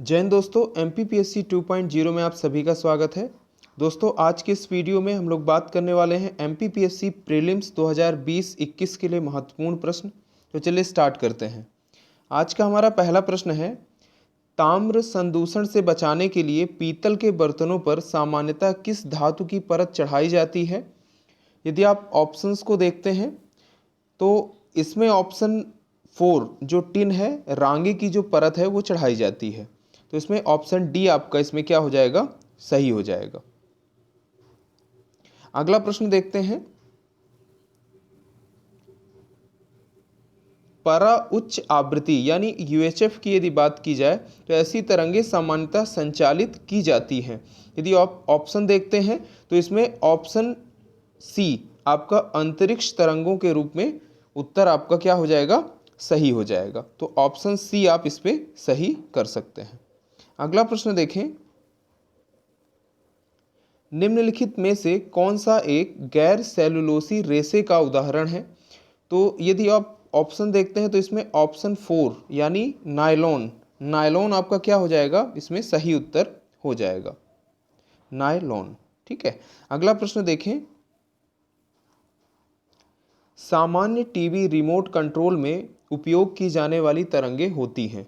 जय हिंद दोस्तों, MPPSC 2.0 में आप सभी का स्वागत है। दोस्तों आज के इस वीडियो में हम लोग बात करने वाले हैं MPPSC प्रीलिम्स 2020-21 के लिए महत्वपूर्ण प्रश्न। तो चलिए स्टार्ट करते हैं। आज का हमारा पहला प्रश्न है, ताम्र संदूषण से बचाने के लिए पीतल के बर्तनों पर सामान्यतः किस धातु की परत चढ़ाई जाती है। यदि आप ऑप्शंस को देखते हैं तो इसमें ऑप्शन 4 जो टिन है, रांगे की जो परत है वो चढ़ाई जाती है। तो इसमें ऑप्शन डी आपका इसमें क्या हो जाएगा, सही हो जाएगा। अगला प्रश्न देखते हैं, परा उच्च आवृत्ति यानी UHF की यदि बात की जाए तो ऐसी तरंगें सामान्यतः संचालित की जाती हैं। यदि आप ऑप्शन देखते हैं तो इसमें ऑप्शन सी आपका अंतरिक्ष तरंगों के रूप में उत्तर आपका क्या हो जाएगा, सही हो जाएगा। तो ऑप्शन सी आप इस पे सही कर सकते हैं। अगला प्रश्न देखें, निम्नलिखित में से कौन सा एक गैर सेलुलोसी रेशे का उदाहरण है। तो यदि आप ऑप्शन देखते हैं तो इसमें ऑप्शन 4 यानी नायलॉन आपका क्या हो जाएगा, इसमें सही उत्तर हो जाएगा, नायलॉन। ठीक है। अगला प्रश्न देखें, सामान्य टीवी रिमोट कंट्रोल में उपयोग की जाने वाली तरंगें होती हैं।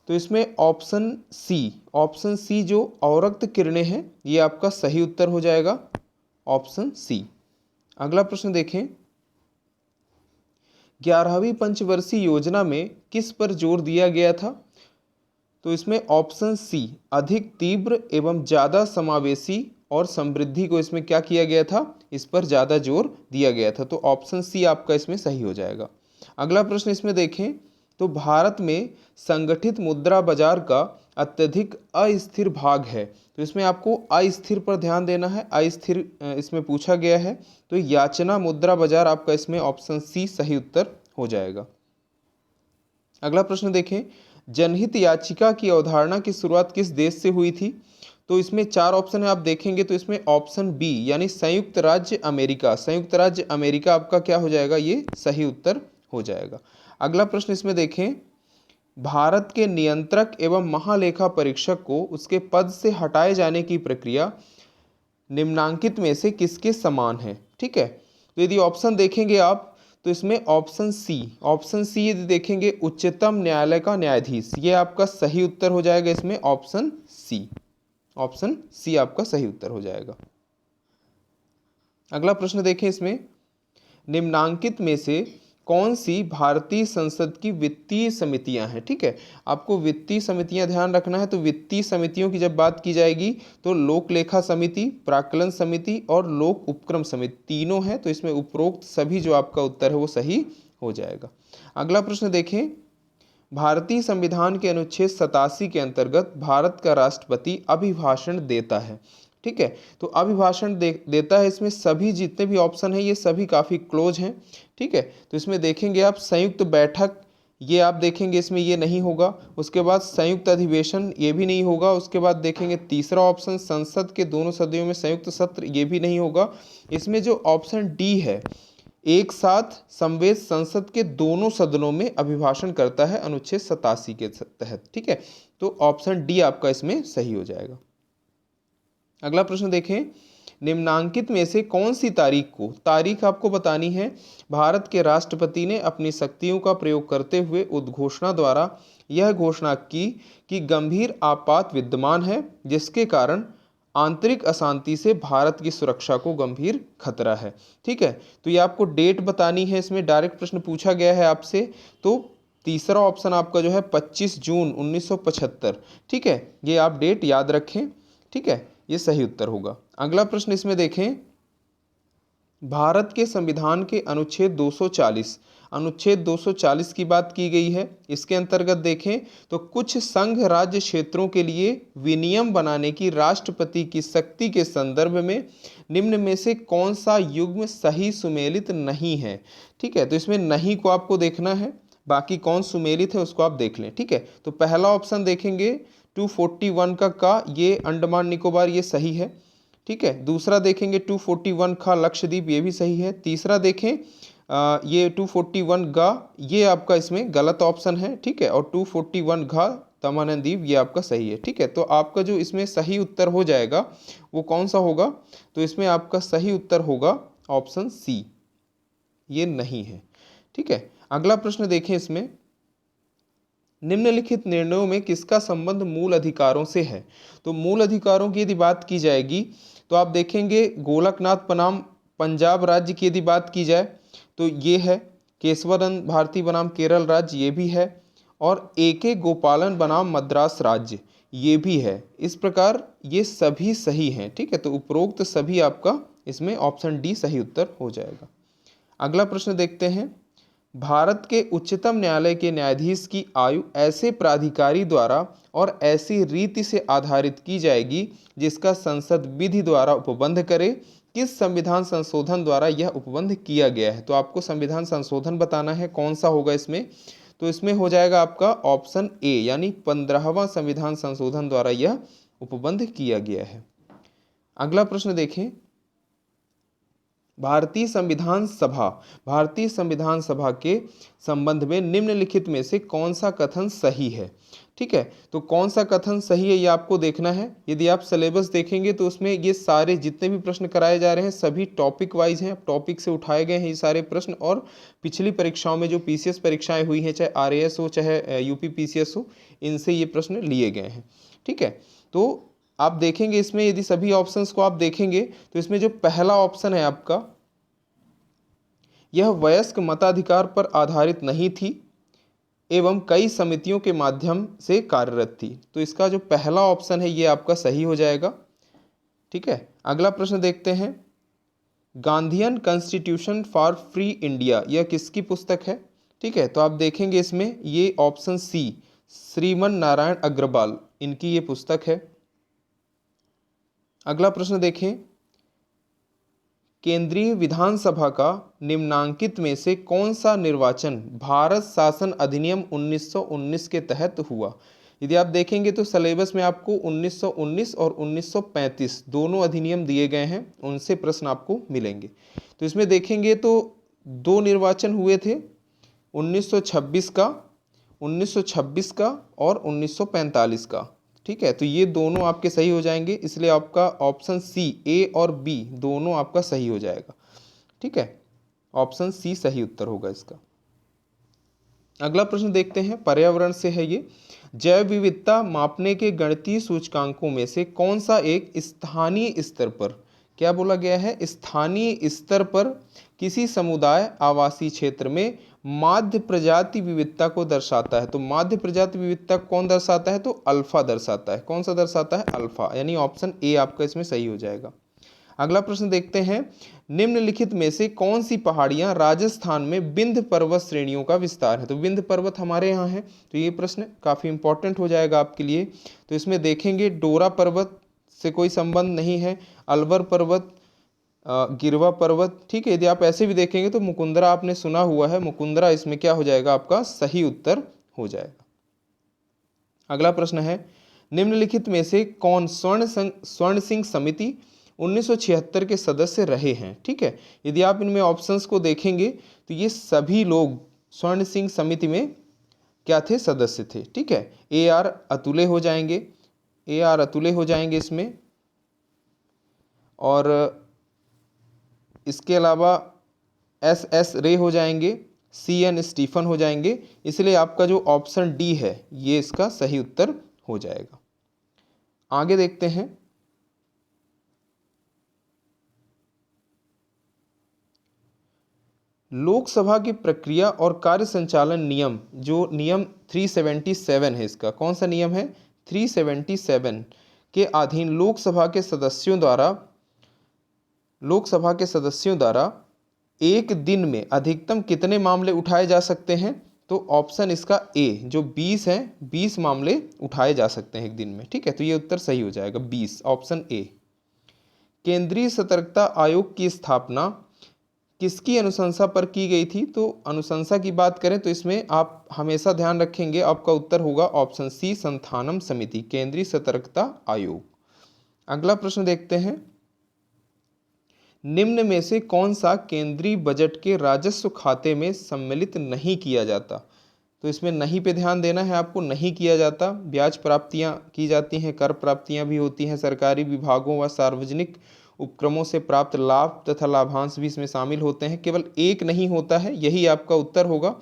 तो इसमें ऑप्शन सी जो अवरक्त किरणें हैं ये आपका सही उत्तर हो जाएगा, ऑप्शन सी। अगला प्रश्न देखें, 11वीं पंचवर्षीय योजना में किस पर जोर दिया गया था। तो इसमें ऑप्शन सी अधिक तीव्र एवं ज़्यादा समावेशी और समृद्धि को इसमें क्या किया गया था, इस पर ज़्यादा जोर दिया गया था। तो ऑप्शन सी आपका इसमें सही हो जाएगा। अगला प्रश्न इसमें देखें, तो भारत में संगठित मुद्रा बाजार का अत्यधिक अस्थिर भाग है। तो इसमें आपको अस्थिर पर ध्यान देना है, अस्थिर इसमें पूछा गया है। तो याचना मुद्रा बाजार आपका इसमें ऑप्शन सी सही उत्तर हो जाएगा। अगला प्रश्न देखें, जनहित याचिका की अवधारणा की शुरुआत किस देश से हुई थी। तो इसमें 4 ऑप्शन है, आप देखेंगे तो इसमें ऑप्शन बी यानी संयुक्त राज्य अमेरिका आपका क्या हो जाएगा, ये सही उत्तर हो जाएगा। अगला प्रश्न इसमें देखें, भारत के नियंत्रक एवं महालेखा परीक्षक को उसके पद से हटाए जाने की प्रक्रिया निम्नांकित में से किसके समान है। ठीक है। तो यदि ऑप्शन देखेंगे आप तो इसमें ऑप्शन सी यदि देखेंगे उच्चतम न्यायालय का न्यायाधीश, ये आपका सही उत्तर हो जाएगा। इसमें ऑप्शन सी आपका सही उत्तर हो जाएगा। अगला प्रश्न देखें, इसमें निम्नांकित में से कौन सी भारतीय संसद की वित्तीय समितियां हैं। ठीक है, आपको वित्तीय समितियां ध्यान रखना है। तो वित्तीय समितियों की जब बात की जाएगी तो लोक लेखा समिति, प्राक्कलन समिति और लोक उपक्रम समिति तीनों हैं। तो इसमें उपरोक्त सभी जो आपका उत्तर है वो सही हो जाएगा। अगला प्रश्न देखें, भारतीय संविधान के अनुच्छेद 87 के अंतर्गत भारत का राष्ट्रपति अभिभाषण देता है। ठीक है, तो अभिभाषण देता है, इसमें सभी जितने भी ऑप्शन हैं ये सभी काफ़ी क्लोज हैं। ठीक है, तो इसमें देखेंगे आप संयुक्त बैठक, ये आप देखेंगे इसमें ये नहीं होगा। उसके बाद संयुक्त अधिवेशन, ये भी नहीं होगा। उसके बाद देखेंगे तीसरा ऑप्शन संसद के दोनों सदनों में संयुक्त सत्र, ये भी नहीं होगा। इसमें जो ऑप्शन डी है, एक साथ संवेद संसद के दोनों सदनों में अभिभाषण करता है अनुच्छेद 87 के तहत। ठीक है, तो ऑप्शन डी आपका इसमें सही हो जाएगा। अगला प्रश्न देखें, निम्नांकित में से कौन सी तारीख आपको बतानी है, भारत के राष्ट्रपति ने अपनी शक्तियों का प्रयोग करते हुए उद्घोषणा द्वारा यह घोषणा की कि गंभीर आपात विद्यमान है जिसके कारण आंतरिक अशांति से भारत की सुरक्षा को गंभीर खतरा है। ठीक है, तो ये आपको डेट बतानी है। इसमें डायरेक्ट प्रश्न पूछा गया है आपसे। तो तीसरा ऑप्शन आपका जो है 25 जून 1975। ठीक है, ये आप डेट याद रखें। ठीक है, ये सही उत्तर होगा। अगला प्रश्न इसमें देखें, भारत के संविधान के अनुच्छेद 240 की बात की गई है। इसके अंतर्गत देखें तो कुछ संघ राज्य क्षेत्रों के लिए विनियम बनाने की राष्ट्रपति की शक्ति के संदर्भ में निम्न में से कौन सा युग्म सही सुमेलित नहीं है। ठीक है, तो इसमें नहीं को आपको देखना है, बाकी कौन सुमेलित है उसको आप देख लें। ठीक है, तो पहला ऑप्शन देखेंगे 241 का ये अंडमान निकोबार, ये सही है। ठीक है, दूसरा देखेंगे 241 का लक्षद्वीप, ये भी सही है। तीसरा देखें ये 241 गा, ये आपका इसमें गलत ऑप्शन है। ठीक है, और 241 घा दमन दीव, ये आपका सही है। ठीक है, तो आपका जो इसमें सही उत्तर हो जाएगा वो कौन सा होगा, तो इसमें आपका सही उत्तर होगा ऑप्शन सी, ये नहीं है। ठीक है, अगला प्रश्न देखें इसमें, निम्नलिखित निर्णयों में किसका संबंध मूल अधिकारों से है। तो मूल अधिकारों की यदि बात की जाएगी तो आप देखेंगे गोलकनाथ बनाम पंजाब राज्य की यदि बात की जाए तो ये है, केशवरन भारती बनाम केरल राज्य ये भी है, और ए.के. गोपालन बनाम मद्रास राज्य ये भी है। इस प्रकार ये सभी सही हैं। ठीक है, तो उपरोक्त सभी आपका इसमें ऑप्शन डी सही उत्तर हो जाएगा। अगला प्रश्न देखते हैं, भारत के उच्चतम न्यायालय के न्यायाधीश की आयु ऐसे प्राधिकारी द्वारा और ऐसी रीति से आधारित की जाएगी जिसका संसद विधि द्वारा उपबंध करे। किस संविधान संशोधन द्वारा यह उपबंध किया गया है। तो आपको संविधान संशोधन बताना है, कौन सा होगा इसमें, तो इसमें हो जाएगा आपका ऑप्शन ए, यानी 15वां संविधान संशोधन द्वारा यह उपबंध किया गया है। अगला प्रश्न देखें, भारतीय संविधान सभा के संबंध में निम्नलिखित में से कौन सा कथन सही है। ठीक है, तो कौन सा कथन सही है ये आपको देखना है। यदि आप सिलेबस देखेंगे तो उसमें ये सारे जितने भी प्रश्न कराए जा रहे हैं सभी टॉपिक वाइज हैं, टॉपिक से उठाए गए हैं ये सारे प्रश्न, और पिछली परीक्षाओं में जो पीसीएस परीक्षाएं हुई हैं, चाहे आरएएस हो चाहे यूपी पीसीएस हो, इनसे ये प्रश्न लिए गए हैं। ठीक है, तो आप देखेंगे इसमें यदि सभी ऑप्शंस को आप देखेंगे तो इसमें जो पहला ऑप्शन है आपका, यह वयस्क मताधिकार पर आधारित नहीं थी एवं कई समितियों के माध्यम से कार्यरत थी। तो इसका जो पहला ऑप्शन है ये आपका सही हो जाएगा। ठीक है, अगला प्रश्न देखते हैं, Gandhian constitution for free India यह किसकी पुस्तक है। ठीक है, तो आप देखेंगे इसमें ये ऑप्शन सी, श्रीमन नारायण अग्रवाल, इनकी ये पुस्तक है। अगला प्रश्न देखें, केंद्रीय विधानसभा का निम्नांकित में से कौन सा निर्वाचन भारत शासन अधिनियम 1919 के तहत हुआ। यदि आप देखेंगे तो सिलेबस में आपको 1919 और 1935 दोनों अधिनियम दिए गए हैं, उनसे प्रश्न आपको मिलेंगे। तो इसमें देखेंगे तो दो निर्वाचन हुए थे, 1926 का और 1945 का। ठीक है, तो ये दोनों आपके सही हो जाएंगे, इसलिए आपका ऑप्शन सी, ए और बी दोनों आपका सही हो जाएगा। ठीक है, ऑप्शन सी सही उत्तर होगा इसका। अगला प्रश्न देखते हैं, पर्यावरण से है ये, जैव विविधता मापने के गणितीय सूचकांकों में से कौन सा एक स्थानीय स्तर पर, क्या बोला गया है, स्थानीय स्तर पर किसी समुदाय आवासीय क्षेत्र में माध्य प्रजाति विविधता को दर्शाता है। तो माध्य प्रजाति विविधता कौन दर्शाता है, तो अल्फा दर्शाता है। कौन सा दर्शाता है, अल्फा, यानी ऑप्शन ए आपका इसमें सही हो जाएगा। अगला प्रश्न देखते हैं, निम्नलिखित में से कौन सी पहाड़ियां राजस्थान में विंध्य पर्वत श्रेणियों का विस्तार है। तो विंध्य पर्वत हमारे यहाँ है, तो ये प्रश्न काफ़ी इंपॉर्टेंट हो जाएगा आपके लिए। तो इसमें देखेंगे डोरा पर्वत से कोई संबंध नहीं है, अलवर पर्वत, गिरवा पर्वत। ठीक है, यदि आप ऐसे भी देखेंगे तो मुकुंदरा आपने सुना हुआ है, मुकुंदरा इसमें क्या हो जाएगा, आपका सही उत्तर हो जाएगा। अगला प्रश्न है, निम्नलिखित में से कौन स्वर्ण सिंह समिति 1976 के सदस्य रहे हैं। ठीक है, यदि आप इनमें ऑप्शंस को देखेंगे तो ये सभी लोग स्वर्ण सिंह समिति में क्या थे, सदस्य थे। ठीक है, ए आर अतुले हो जाएंगे इसमें, और इसके अलावा एस एस रे हो जाएंगे, सी एन स्टीफन हो जाएंगे, इसलिए आपका जो ऑप्शन डी है ये इसका सही उत्तर हो जाएगा। आगे देखते हैं, लोकसभा की प्रक्रिया और कार्य संचालन नियम, जो नियम 377 है, इसका कौन सा नियम है, 377 के अधीन लोकसभा के सदस्यों द्वारा एक दिन में अधिकतम कितने मामले उठाए जा सकते हैं। तो ऑप्शन इसका ए जो 20 है, 20 मामले उठाए जा सकते हैं एक दिन में। ठीक है, तो ये उत्तर सही हो जाएगा 20, ऑप्शन ए। केंद्रीय सतर्कता आयोग की स्थापना किसकी अनुशंसा पर की गई थी। तो अनुशंसा की बात करें तो इसमें आप हमेशा ध्यान रखेंगे, आपका उत्तर होगा ऑप्शन सी, संथानम समिति, केंद्रीय सतर्कता आयोग। अगला प्रश्न देखते हैं, निम्न में से कौन सा केंद्रीय बजट के राजस्व खाते में सम्मिलित नहीं किया जाता। तो इसमें नहीं पे ध्यान देना है आपको, नहीं किया जाता। ब्याज प्राप्तियां की जाती हैं, कर प्राप्तियां भी होती हैं, सरकारी विभागों व सार्वजनिक उपक्रमों से प्राप्त लाभ तथा लाभांश भी इसमें शामिल होते हैं। केवल एक नहीं होता है, यही आपका उत्तर होगा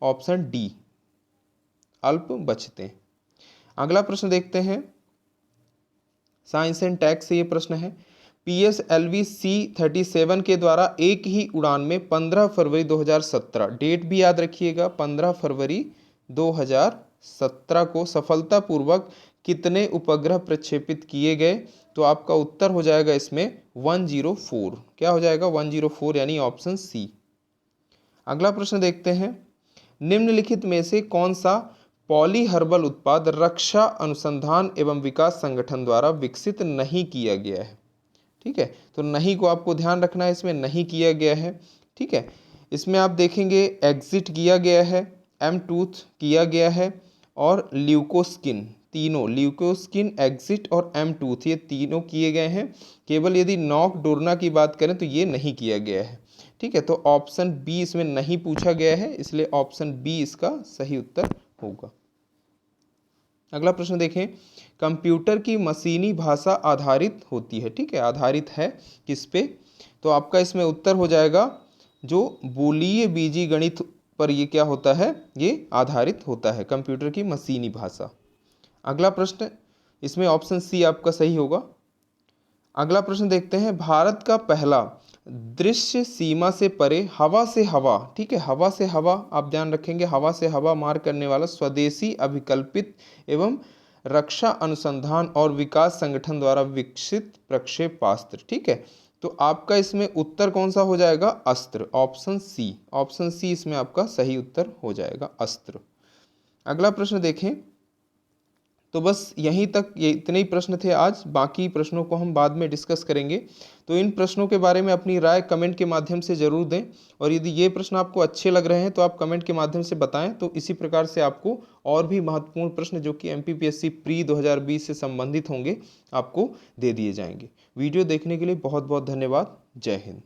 ऑप्शन डी, अल्प बचतें। अगला प्रश्न देखते हैं, साइंस एंड टेक से ये प्रश्न है। PSLV C-37 के द्वारा एक ही उड़ान में 15 फरवरी 2017, डेट भी याद रखिएगा, 15 फरवरी 2017 को सफलतापूर्वक कितने उपग्रह प्रक्षेपित किए गए? तो आपका उत्तर हो जाएगा इसमें 104। क्या हो जाएगा? 104, यानी ऑप्शन सी। अगला प्रश्न देखते हैं, निम्नलिखित में से कौन सा पॉली हर्बल उत्पाद रक्षा अनुसंधान एवं विकास संगठन द्वारा विकसित नहीं किया गया है? ठीक है, तो नहीं को आपको ध्यान रखना है, इसमें नहीं किया गया है। ठीक है, इसमें आप देखेंगे एग्जिट किया गया है, एम-टूथ किया गया है और ल्यूकोस्किन, तीनों ल्यूकोस्किन, एग्जिट और एम-टूथ, ये तीनों किए गए हैं। केवल यदि नॉक डोरना की बात करें तो ये नहीं किया गया है। ठीक है, तो ऑप्शन बी इसमें नहीं पूछा गया है, इसलिए ऑप्शन बी इसका सही उत्तर होगा। अगला प्रश्न देखें, कंप्यूटर की मशीनी भाषा आधारित होती है। ठीक है, आधारित है किस पे? तो आपका इसमें उत्तर हो जाएगा जो बूलीय बीजीगणित पर ये क्या होता है, ये आधारित होता है, कंप्यूटर की मशीनी भाषा। अगला प्रश्न, इसमें ऑप्शन सी आपका सही होगा। अगला प्रश्न देखते हैं, भारत का पहला दृश्य सीमा से परे हवा से हवा, ठीक है, हवा से हवा आप ध्यान रखेंगे, हवा से हवा मार करने वाला स्वदेशी अभिकल्पित एवं रक्षा अनुसंधान और विकास संगठन द्वारा विकसित प्रक्षेपास्त्र। ठीक है, तो आपका इसमें उत्तर कौन सा हो जाएगा? अस्त्र, ऑप्शन सी। ऑप्शन सी इसमें आपका सही उत्तर हो जाएगा, अस्त्र। अगला प्रश्न देखें, तो बस यहीं तक, ये इतने ही प्रश्न थे आज, बाकी प्रश्नों को हम बाद में डिस्कस करेंगे। तो इन प्रश्नों के बारे में अपनी राय कमेंट के माध्यम से ज़रूर दें, और यदि ये प्रश्न आपको अच्छे लग रहे हैं तो आप कमेंट के माध्यम से बताएं, तो इसी प्रकार से आपको और भी महत्वपूर्ण प्रश्न जो कि MPPSC प्री 2020 से संबंधित होंगे आपको दे दिए जाएंगे। वीडियो देखने के लिए बहुत बहुत धन्यवाद। जय हिंद।